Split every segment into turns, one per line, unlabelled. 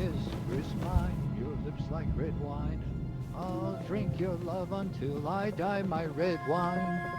mistress mine, your lips like red wine. I'll drink your love until I die, my red wine.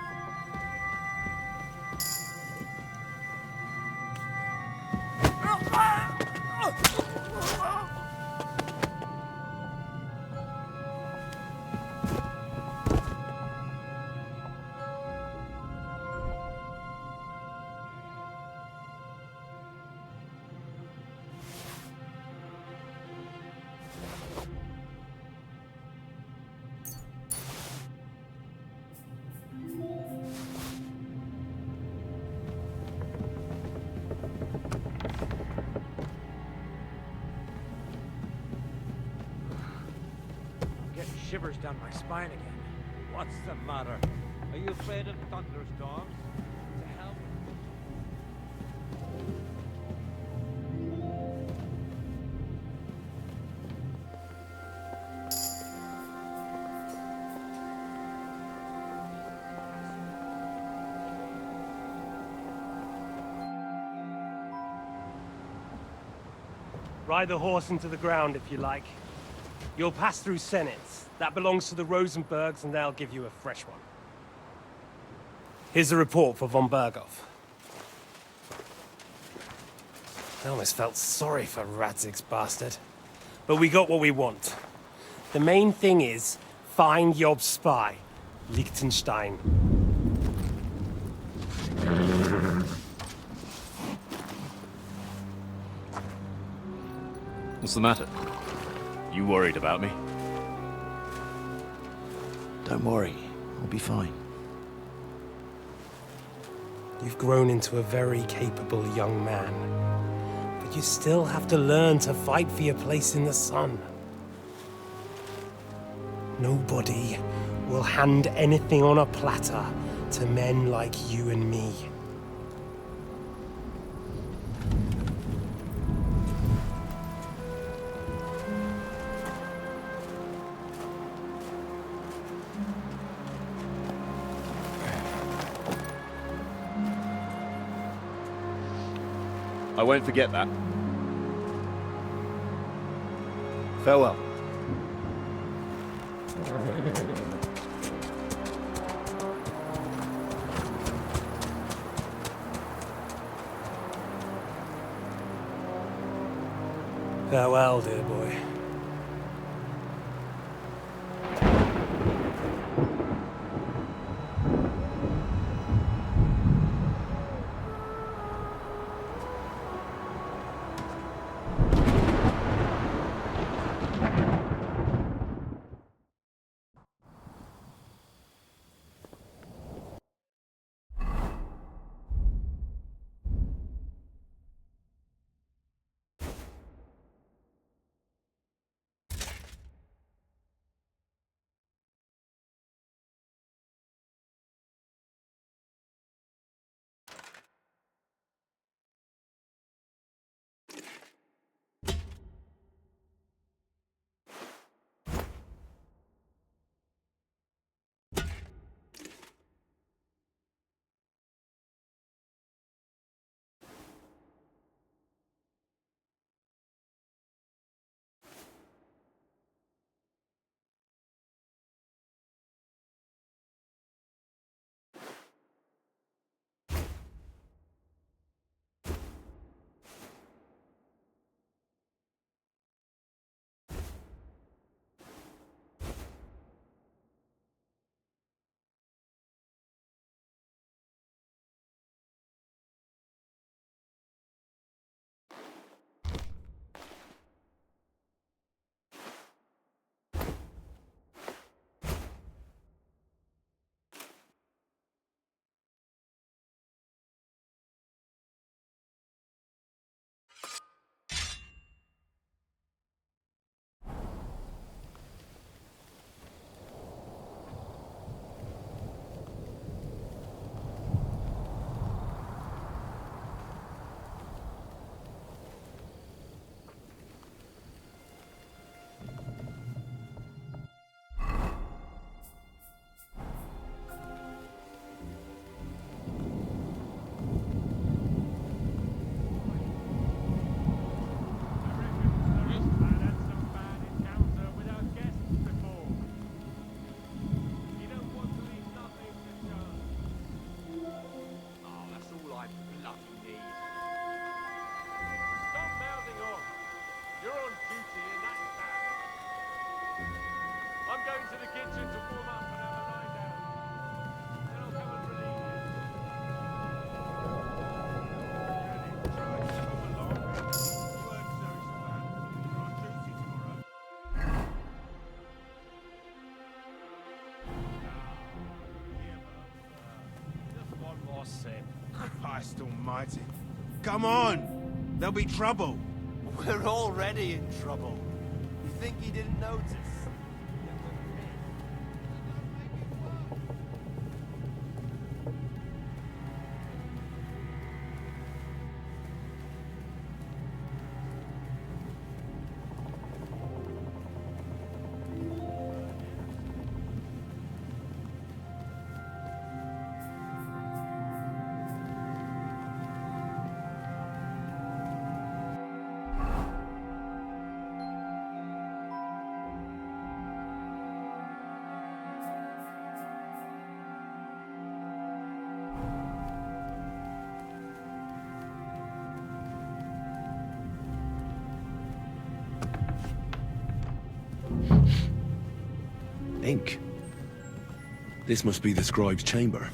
Shivers down my spine again.
What's the matter? Are you afraid of thunderstorms? To hell
Ride the horse into the ground if you like. You'll pass through Senates. That belongs to the Rosenbergs, and they'll give you a fresh one. Here's a report for von Berghoff. I almost felt sorry for Radzig's bastard. But we got what we want. The main thing is, find Job's spy, Liechtenstein.
What's the matter? You worried about me?
Don't worry, I'll be fine.
You've grown into a very capable young man. But you still have to learn to fight for your place in the sun. Nobody will hand anything on a platter to men like you and me.
I won't forget that.
Farewell.
Farewell, dear boy.
go into the kitchen to warm up and have a lie down. Then I'll come and relieve you. Try to come along. You weren't so bad. You're on duty tomorrow. Just one more sip.
Christ almighty. Come on! There'll be trouble.
We're already in trouble. You think he didn't notice?
Ink. This must be the scribe's chamber.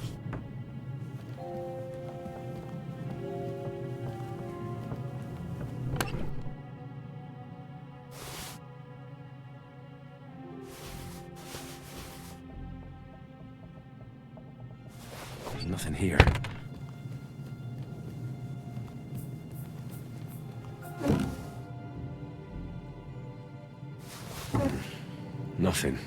Nothing here. Nothing.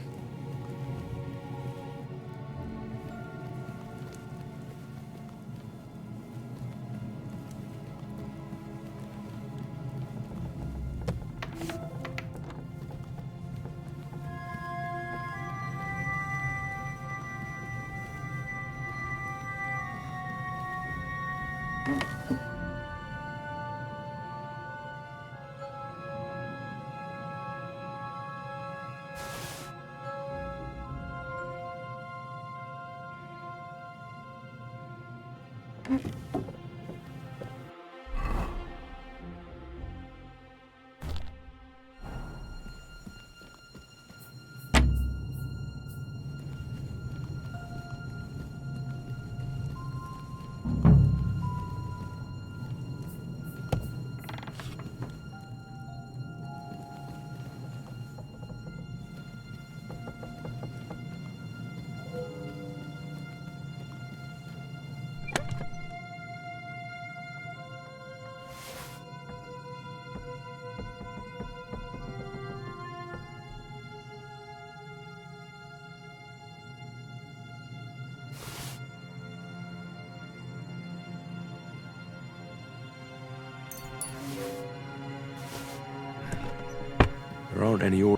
There aren't any orders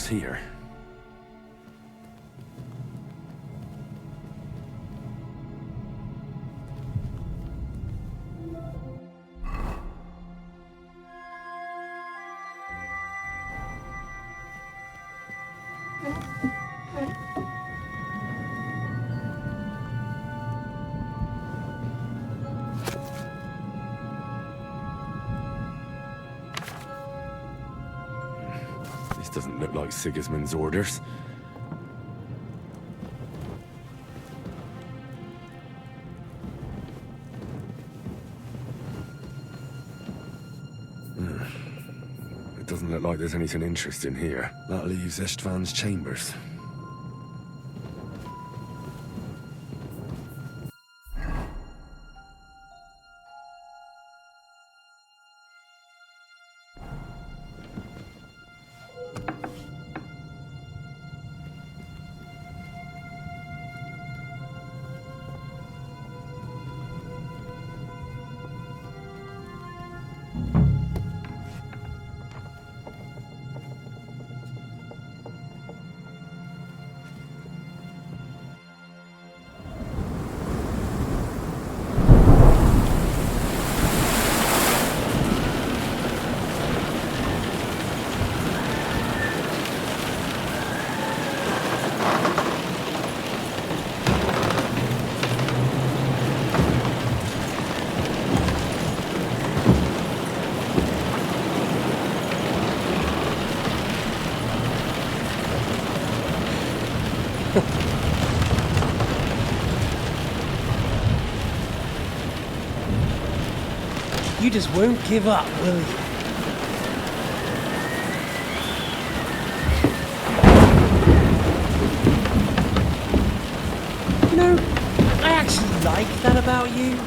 here. This doesn't look like Sigismund's orders. It doesn't look like there's anything interesting here. That leaves Istvan's chambers.
You just won't give up, will you? You know, I actually like that about you.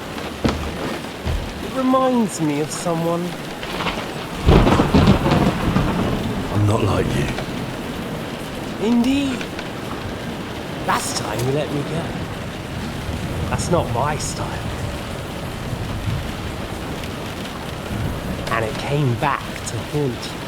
It reminds me of someone.
I'm not like you.
Indeed. Last time you let me go. That's not my style. And it came back to haunt you.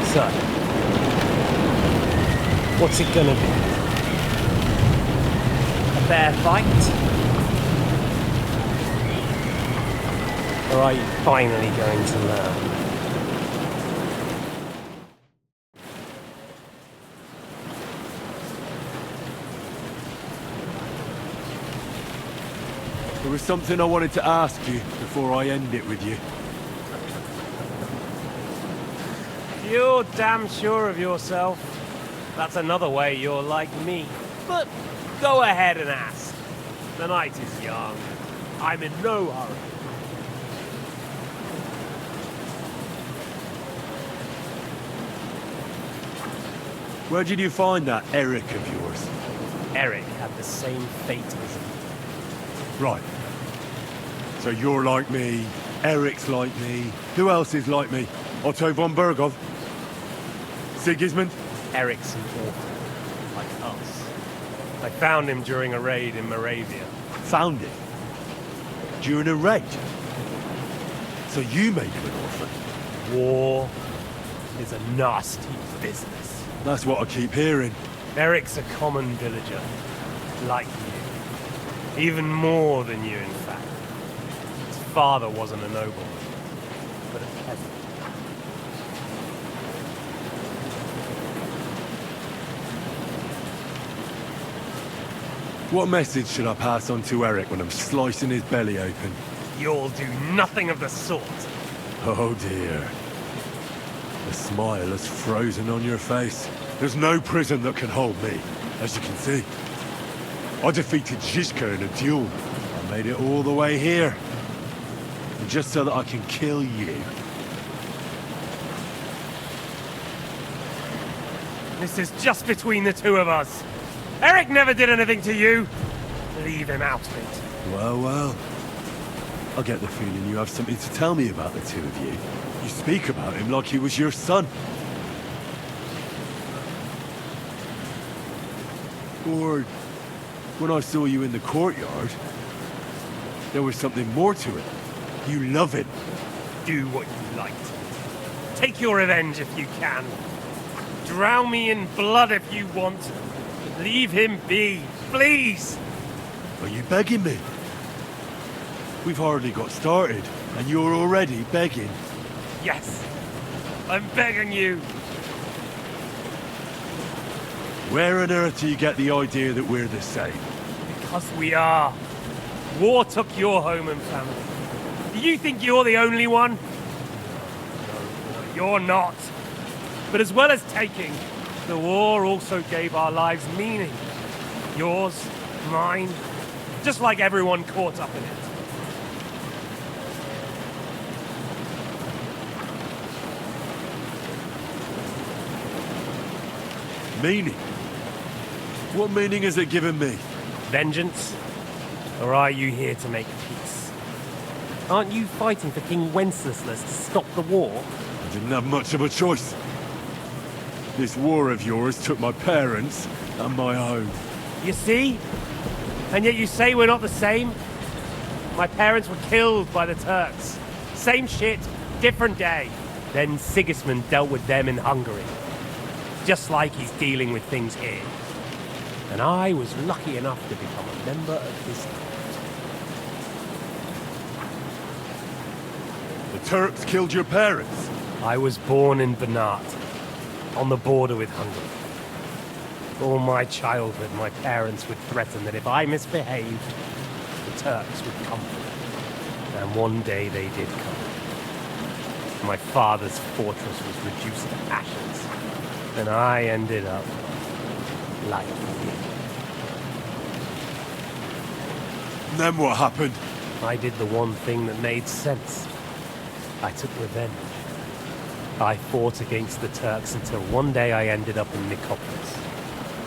So, what's it gonna be? A fair fight? Or are you finally going to learn?
There was something I wanted to ask you before I end it with you.
You're damn sure of yourself. That's another way you're like me. But go ahead and ask. The night is young. I'm in no hurry.
Where did you find that Eric of yours?
Eric had the same fate as me.
Right. So you're like me, Eric's like me. Who else is like me? Otto von Bergov? Sigismund?
Eric's an orphan, like us. I found him during a raid in Moravia.
Found it? During a raid? So you made him an orphan?
War is a nasty business.
That's what I keep hearing.
Eric's a common villager, like you. Even more than you, in fact. His father wasn't a nobleman, but a peasant.
What message should I pass on to Eric when I'm slicing his belly open?
You'll do nothing of the sort.
Oh dear. The smile has frozen on your face. There's no prison that can hold me, as you can see. I defeated Zizka in a duel. I made it all the way here. And just so that I can kill you.
This is just between the two of us. Eric never did anything to you. Leave him out of it.
Well, well. I get the feeling you have something to tell me about the two of you. You speak about him like he was your son. Or, when I saw you in the courtyard, there was something more to it. You love it.
Do what you like. Take your revenge if you can. Drown me in blood if you want. Leave him be, please!
Are you begging me? We've hardly got started, and you're already begging.
Yes, I'm begging you.
Where on earth do you get the idea that we're the same?
Because we are. War took your home and family. Do you think you're the only one? No, you're not. But as well as taking, the war also gave our lives meaning. Yours, mine, just like everyone caught up in it.
Meaning? What meaning has it given me?
Vengeance? Or are you here to make peace? Aren't you fighting for King Wenceslas to stop the war?
I didn't have much of a choice. This war of yours took my parents and my home.
You see? And yet you say we're not the same? My parents were killed by the Turks. Same shit, different day. Then Sigismund dealt with them in Hungary. Just like he's dealing with things here. And I was lucky enough to become a member of his court.
The Turks killed your parents?
I was born in Banat, on the border with Hungary. All my childhood, my parents would threaten that if I misbehaved, the Turks would come for me. And one day they did come. My father's fortress was reduced to ashes. And I ended up like you.
And then what happened?
I did the one thing that made sense. I took revenge. I fought against the Turks until one day I ended up in Nicopolis.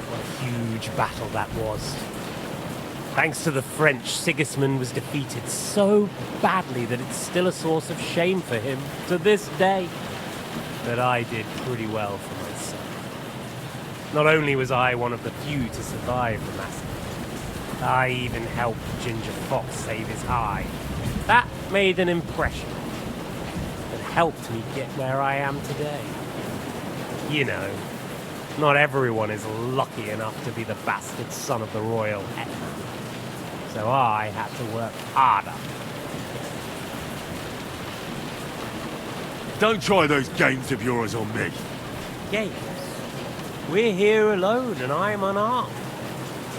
What a huge battle that was. Thanks to the French, Sigismund was defeated so badly that it's still a source of shame for him to this day. But I did pretty well for myself. Not only was I one of the few to survive the massacre, I even helped Ginger Fox save his hide. That made an impression. Helped me get where I am today. You know, not everyone is lucky enough to be the bastard son of the royal hetman. So I had to work harder.
Don't try those games of yours on me.
Games? We're here alone and I'm unarmed.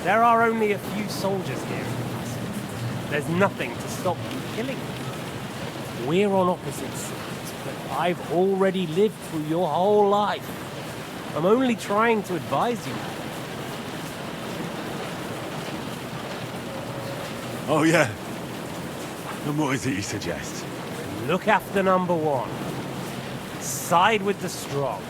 There are only a few soldiers here in the castle. There's nothing to stop you killing me. We're on opposite sides. But I've already lived through your whole life. I'm only trying to advise you.
Oh, yeah? And what is it you suggest?
Look after number one. Side with the strong.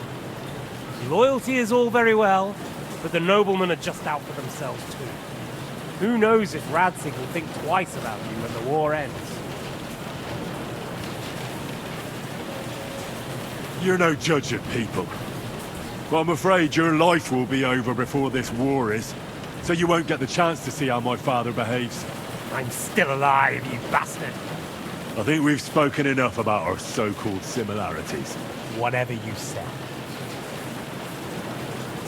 Loyalty is all very well, but the noblemen are just out for themselves too. Who knows if Radzig will think twice about you when the war ends.
You're no judge of people. But I'm afraid your life will be over before this war is, so you won't get the chance to see how my father behaves.
I'm still alive, you bastard!
I think we've spoken enough about our so-called similarities.
Whatever you said.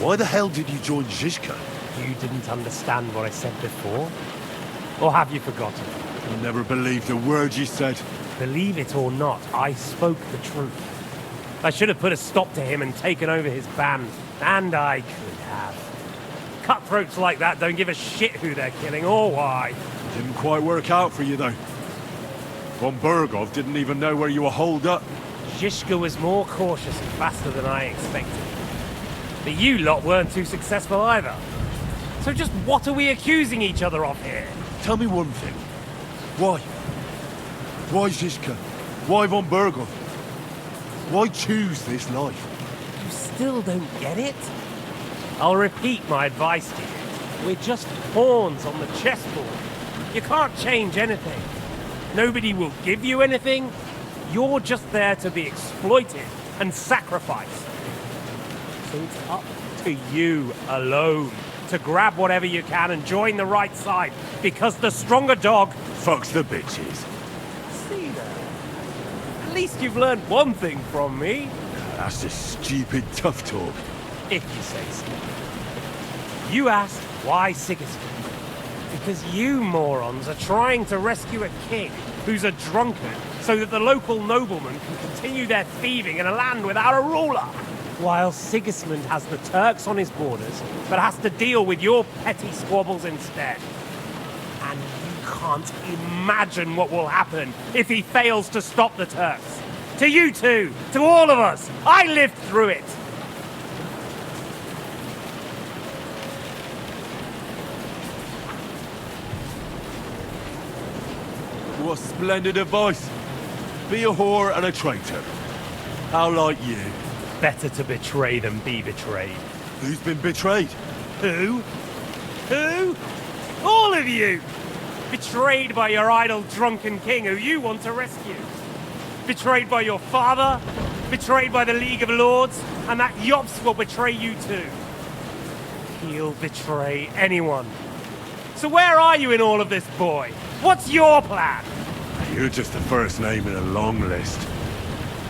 Why the hell did you join Zizka?
You didn't understand what I said before? Or have you forgotten?
I never believed a word you said.
Believe it or not, I spoke the truth. I should have put a stop to him and taken over his band. And I could have. Cutthroats like that don't give a shit who they're killing or why.
Didn't quite work out for you, though. Von Burgov didn't even know where you were holed up.
Zizka was more cautious and faster than I expected. But you lot weren't too successful either. So just what are we accusing each other of here?
Tell me one thing. Why? Why Zizka? Why Von Burgov? Why choose this life?
You still don't get it? I'll repeat my advice to you. We're just pawns on the chessboard. You can't change anything. Nobody will give you anything. You're just there to be exploited and sacrificed. So it's up to you alone to grab whatever you can and join the right side, because the stronger dog
fucks the bitches.
See there? At least you've learned one thing from me.
That's just stupid tough talk.
If you say so. You asked why Sigismund? Because you morons are trying to rescue a king who's a drunkard so that the local noblemen can continue their thieving in a land without a ruler. While Sigismund has the Turks on his borders, but has to deal with your petty squabbles instead. And you can't imagine what will happen if he fails to stop the Turks. To you two, to all of us, I lived through it.
What splendid advice. Be a whore and a traitor. How like you.
Better to betray than be betrayed.
Who's been betrayed?
Who? Who? All of you! Betrayed by your idle drunken king who you want to rescue. Betrayed by your father, betrayed by the League of Lords, and that Yops will betray you too. He'll betray anyone. So where are you in all of this, boy? What's your plan?
You're just the first name in a long list.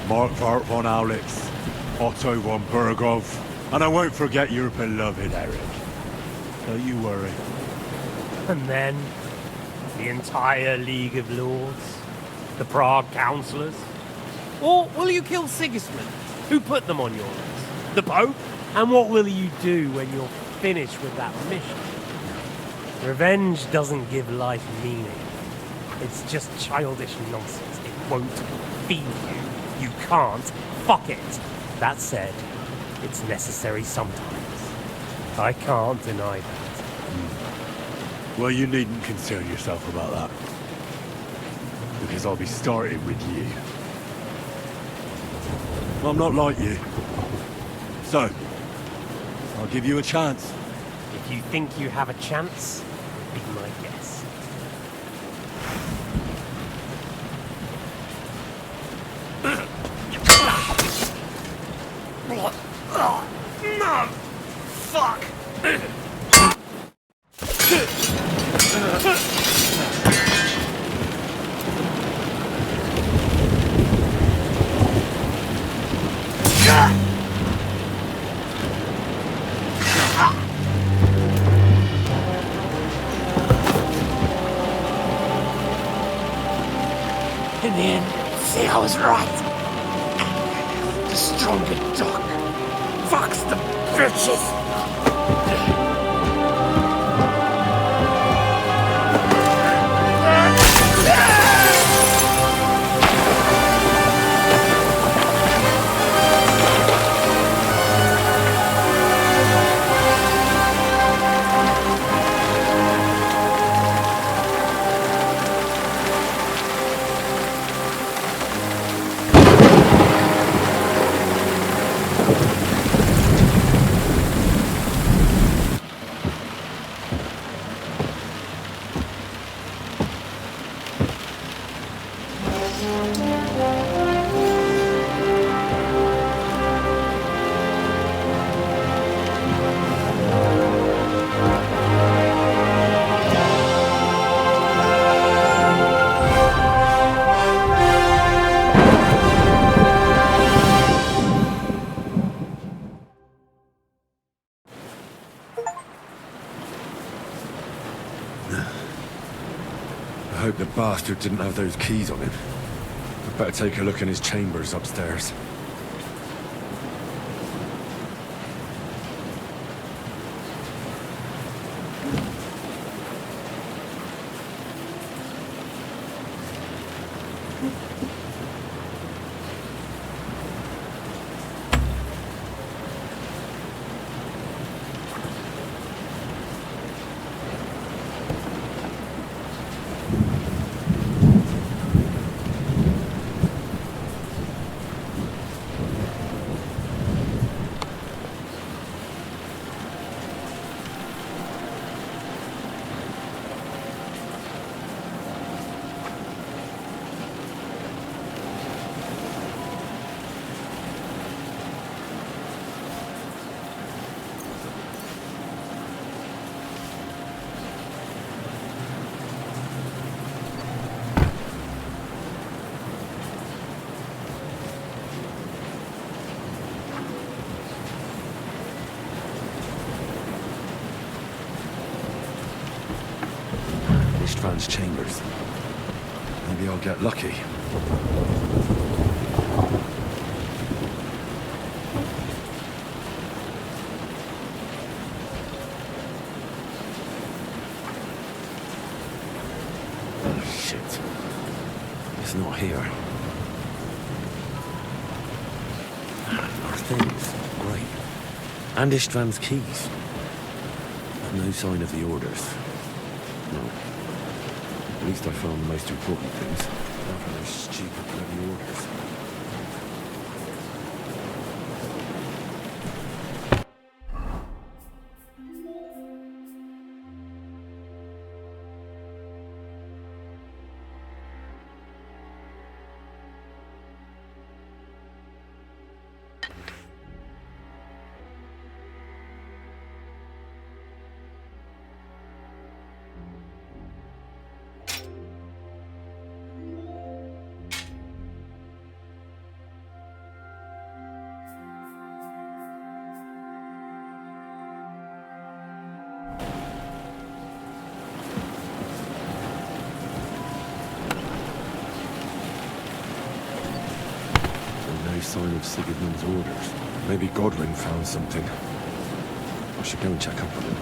Mark Vart von Aulitz, Otto von Burgov, and I won't forget your beloved Eric. Don't you worry.
And then, the entire League of Lords? The Prague Councillors? Or will you kill Sigismund? Who put them on your list? The Pope? And what will you do when you're finished with that mission? Revenge doesn't give life meaning. It's just childish nonsense. It won't feed you. You can't fuck it. That said, It's necessary sometimes. I can't deny that.
Well, you needn't concern yourself about that. Because I'll be starting with you. I'm not like you. So, I'll give you a chance.
If you think you have a chance, be my guest. No! Fuck!
In the end, see, I was right. The stronger dog fucks the bitches.
I hope the bastard didn't have those keys on him. I'd better take a look in his chambers upstairs. Istvan's chambers. Maybe I'll get lucky. Oh, shit. It's not here. Our things. Great. And Istvan's keys. But no sign of the orders. No. At least I found the most important things. Not for those stupid bloody orders. No sign of Sigurdmund's orders. Maybe Godwin found something. I should go and check up on him.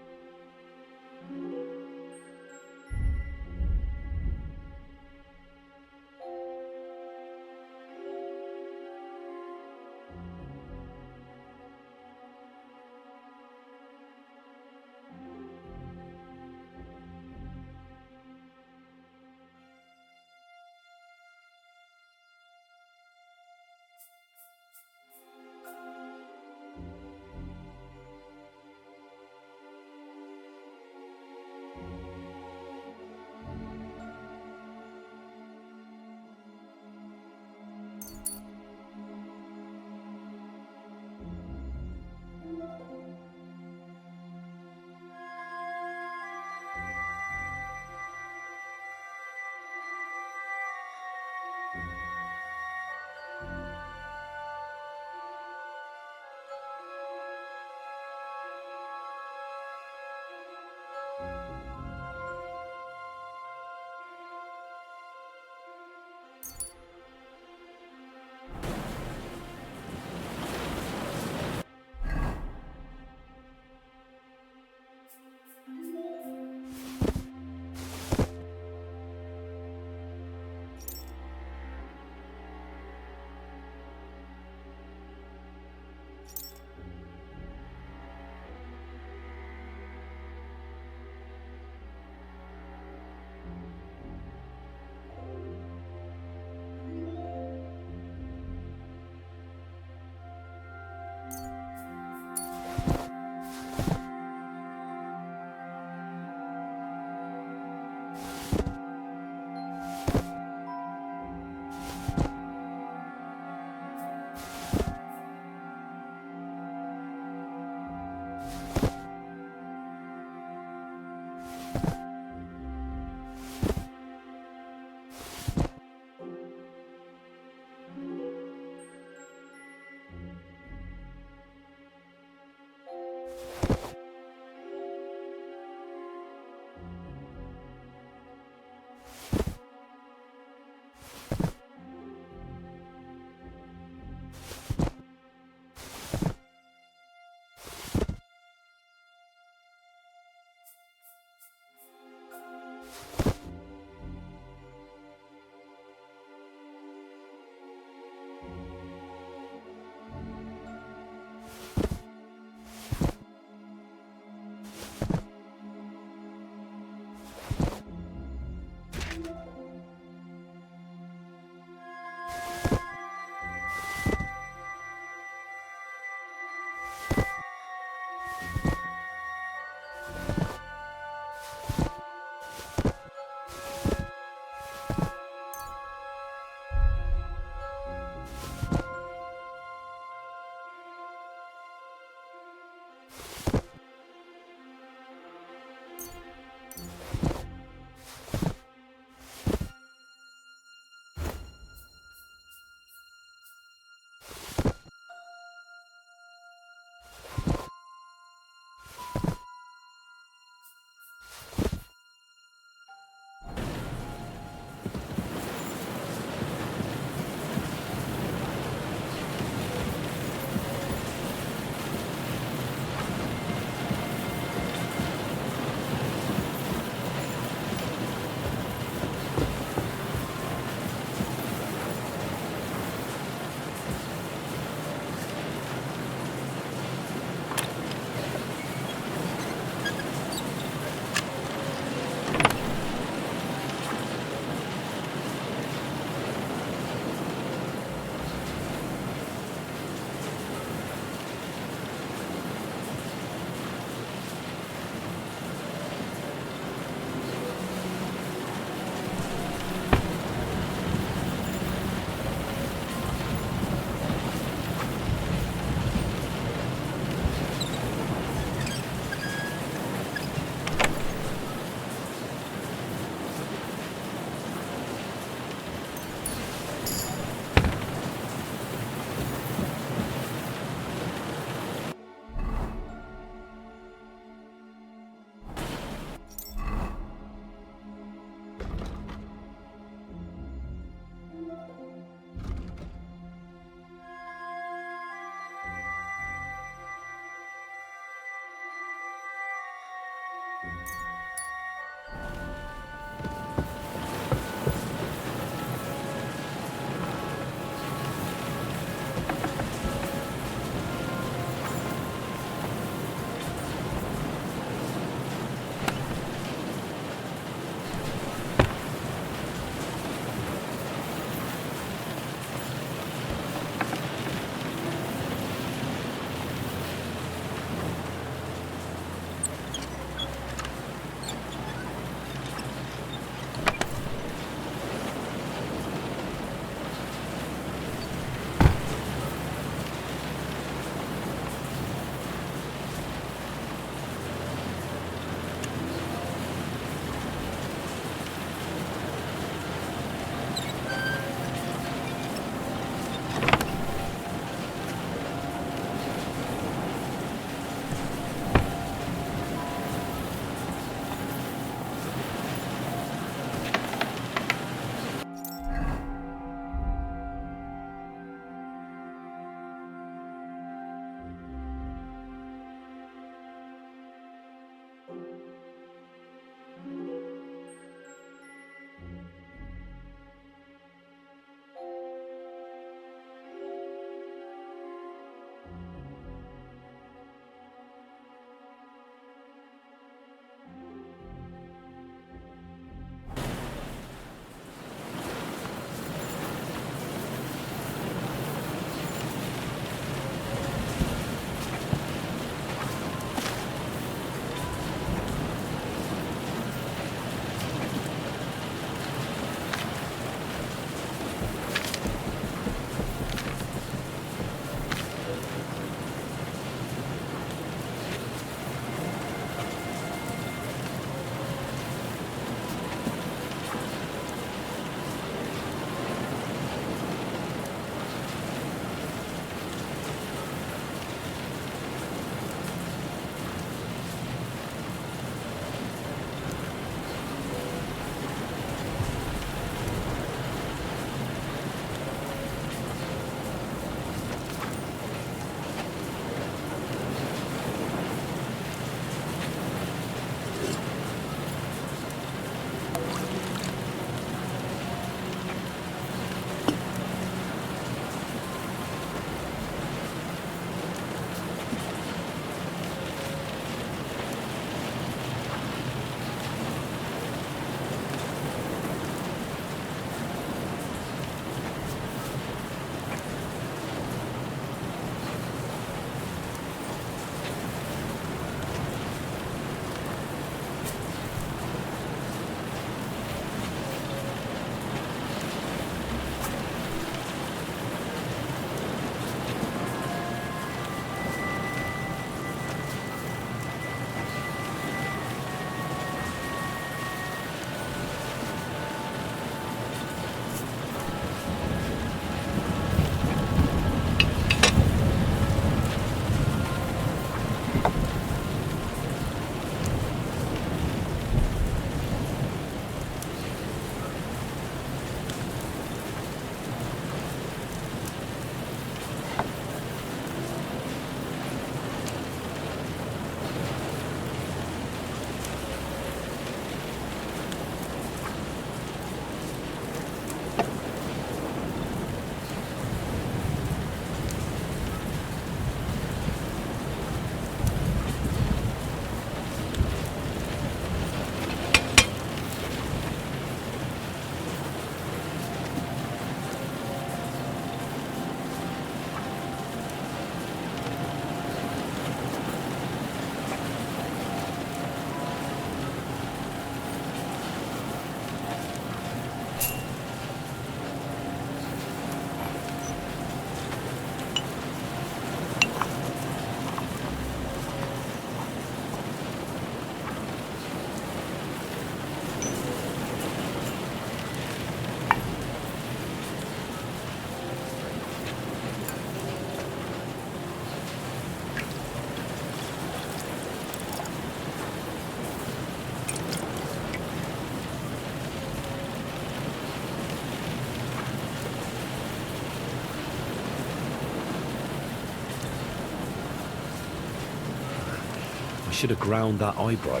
I should have ground that eyebrow.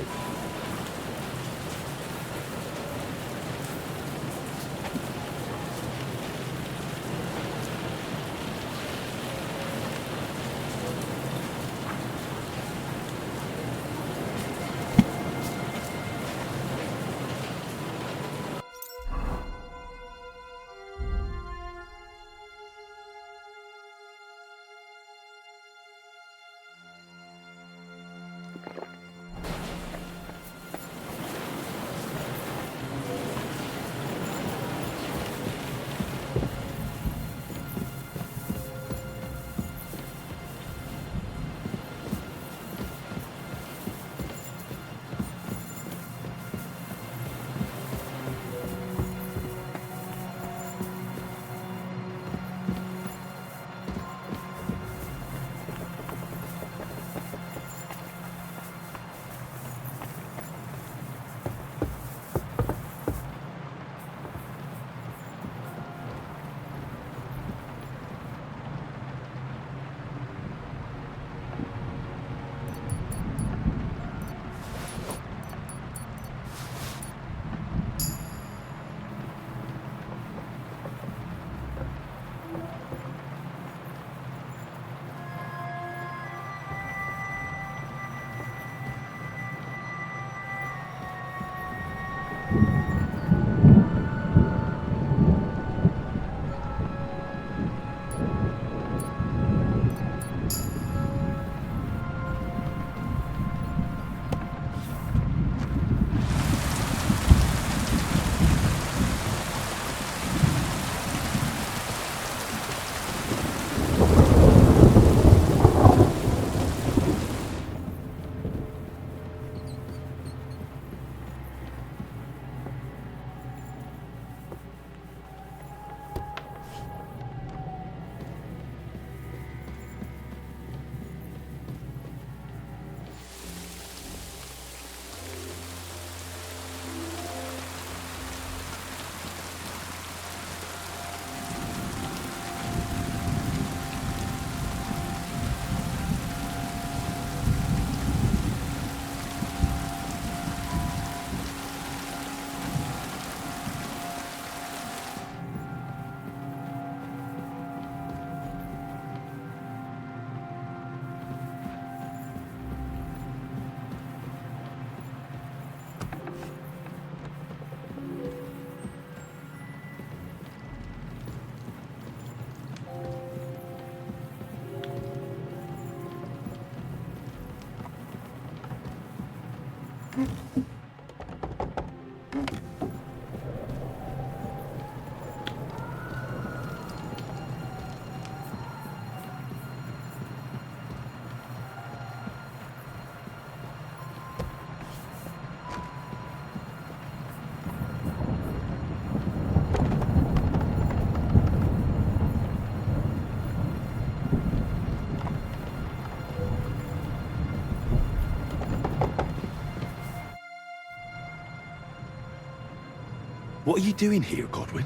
What are you doing here, Godwin?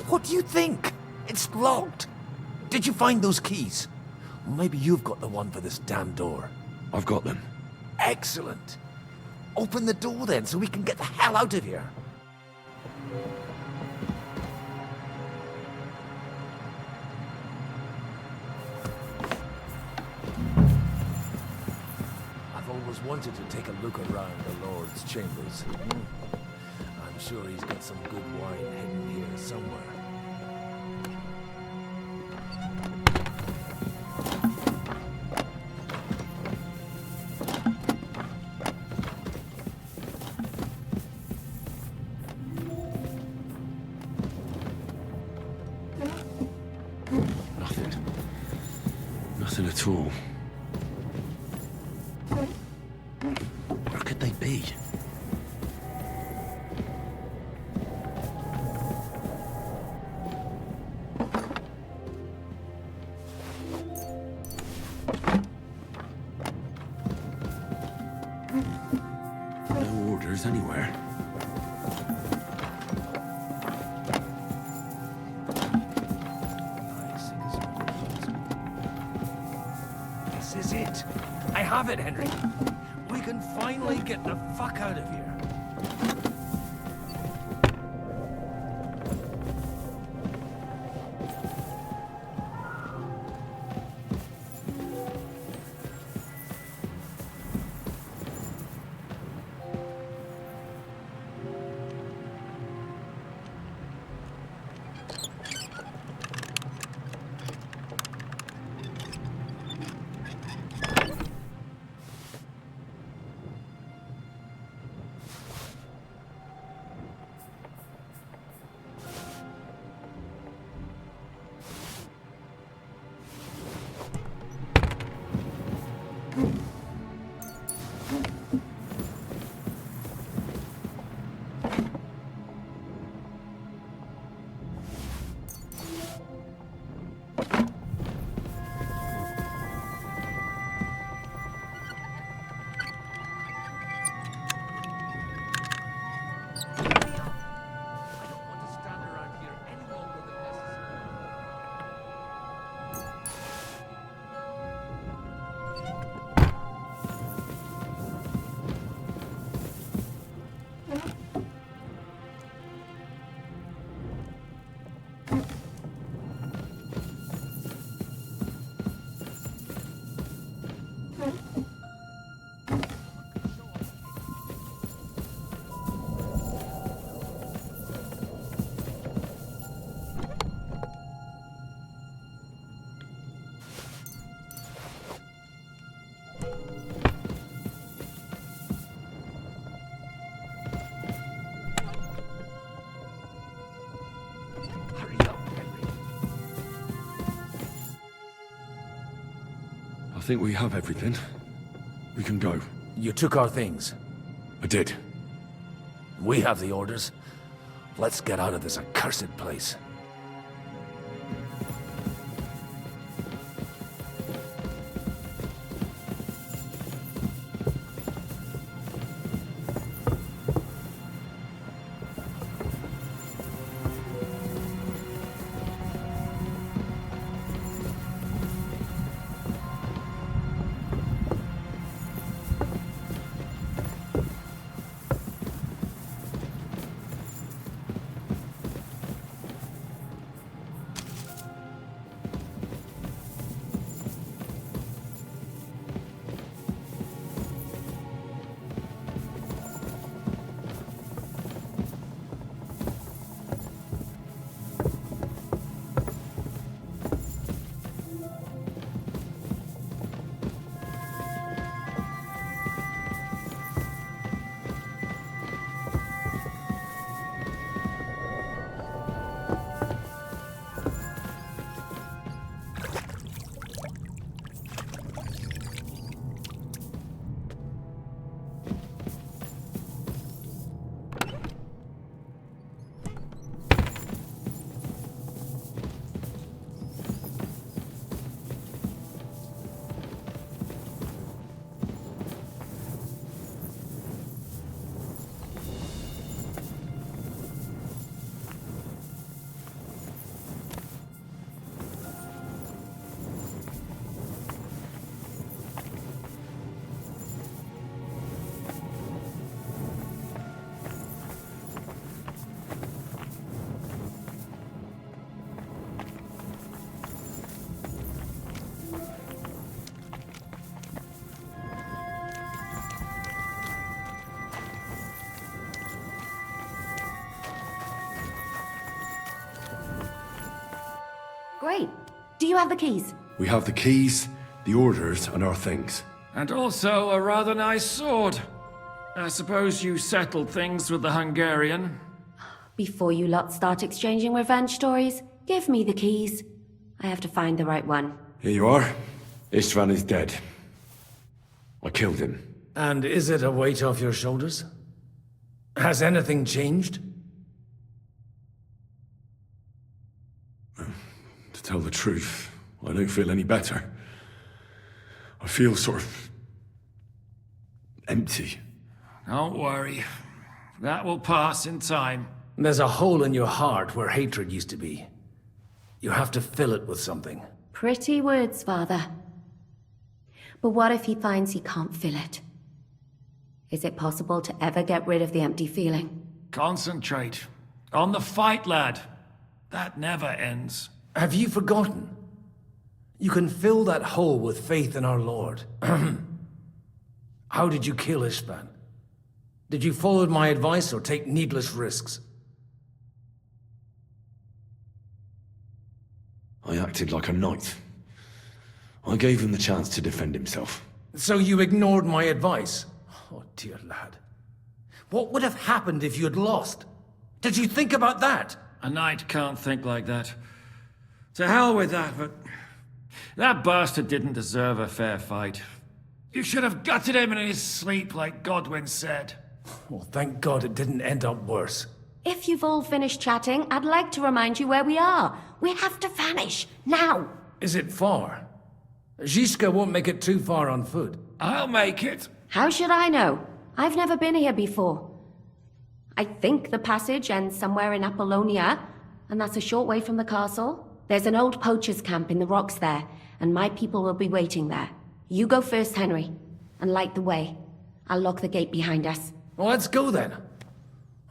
What do you think? It's locked. Did you find those keys? Maybe you've got the one for this damn door.
I've got them.
Excellent. Open the door then so we can get the hell out of here. I've always wanted to take a look around the Lord's chambers. I'm sure he's got some good wine hidden here somewhere.
Nothing at all. Where could they be? No orders anywhere.
This is it. I have it, Henry.
we can finally get the fuck out of here. I think we have everything. We can go.
You took our things.
I did.
We have the orders. Let's get out of this accursed place.
Great. Do you have the keys?
We have the keys, the orders, and our things.
And also a rather nice sword. I suppose you settled things with the Hungarian.
Before you lot start exchanging revenge stories, give me the keys. I have to find the right one.
Here you are. Istvan is dead. I killed him.
And is it a weight off your shoulders? Has anything changed?
To tell the truth, I don't feel any better. I feel sort of empty.
Don't worry. That will pass in time.
There's a hole in your heart where hatred used to be. You have to fill it with something.
Pretty words, Father. But what if he finds he can't fill it? Is it possible to ever get rid of the empty feeling?
Concentrate. On the fight, lad. That never ends.
Have you forgotten? You can fill that hole with faith in our Lord. How did you kill Istvan? Did you follow my advice or take needless risks?
I acted like a knight. I gave him the chance to defend himself.
So you ignored my advice? Oh, dear lad. What would have happened if you had lost? Did you think about that?
A knight can't think like that. To hell with that, but... that bastard didn't deserve a fair fight. You should have gutted him in his sleep, like Godwin said.
Well, thank God it didn't end up worse.
If you've all finished chatting, I'd like to remind you where we are. We have to vanish, now!
Is it far? Zizka won't make it too far on foot.
I'll make it.
How should I know? I've never been here before. I think the passage ends somewhere in Apollonia, and that's a short way from the castle. There's an old poacher's camp in the rocks there, and my people will be waiting there. You go first, Henry, and light the way. I'll lock the gate behind us.
Well, let's go then.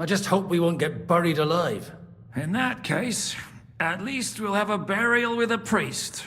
I just hope we won't get buried alive.
In that case, at least we'll have a burial with a priest.